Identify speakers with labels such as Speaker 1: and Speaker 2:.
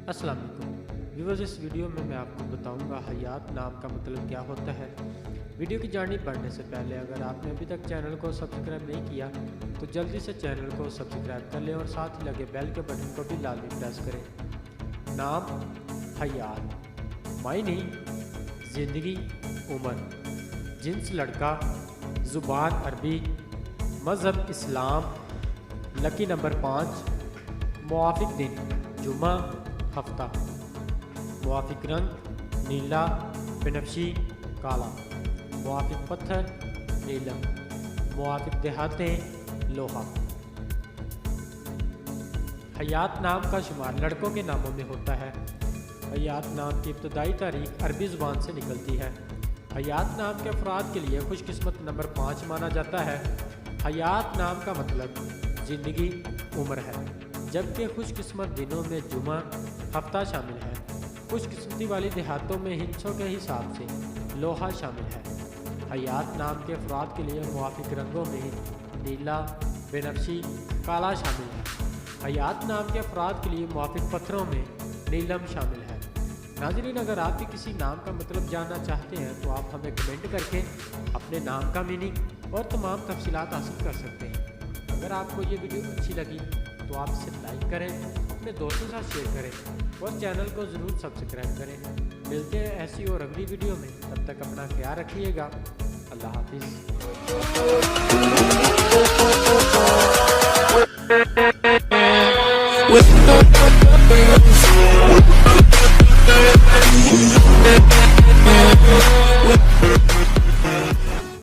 Speaker 1: अस्सलाम वालेकुम व्यूअर्स, इस वीडियो में मैं आपको बताऊंगा हयात नाम का मतलब क्या होता है। वीडियो की जानिब बढ़ने से पहले अगर आपने अभी तक चैनल को सब्सक्राइब नहीं किया तो जल्दी से चैनल को सब्सक्राइब कर लें और साथ ही लगे बेल के बटन को भी लाजमी प्रेस करें। नाम हयात, मायने ज़िंदगी, उम्र, जिन्स लड़का, ज़ुबान अरबी, मज़हब इस्लाम, लकी नंबर 5, मुआफ़िक दिन जुमा, हफ्ता, मुआफ़िक रंग नीला, बनफशी, काला, मुआफ़िक पत्थर नीलम, मुआफ़िक देहातें लोहा। हयात नाम का शुमार लड़कों के नामों में होता है। हयात नाम की इब्तदाई तारीख अरबी ज़ुबान से निकलती है। हयात नाम के अफराद के लिए खुशकिस्मत नंबर 5 माना जाता है। हयात नाम का मतलब ज़िंदगी, उम्र है, जबकि खुशकिस्मत दिनों में जुमा, हफ्ता शामिल है। खुशकिस्मती वाली देहातों में हिंसों के हिसाब से लोहा शामिल है। हयात नाम के अफराद के लिए मुआफ़िक रंगों में नीला, बनफशी, काला शामिल है। हयात नाम के अफराद के लिए मुआफ़िक पत्थरों में नीलम शामिल है। नाज़रीन, अगर आप भी किसी नाम का मतलब जानना चाहते हैं तो आप हमें कमेंट करके अपने नाम का मीनिंग और तमाम तफसीलात हासिल कर सकते हैं। अगर आपको ये वीडियो अच्छी लगी तो आप इसे लाइक करें, अपने दोस्तों के साथ शेयर करें और चैनल को ज़रूर सब्सक्राइब करें। मिलते हैं ऐसी और अगली वीडियो में, तब तक अपना ख्याल रखिएगा। अल्लाह हाफिज़।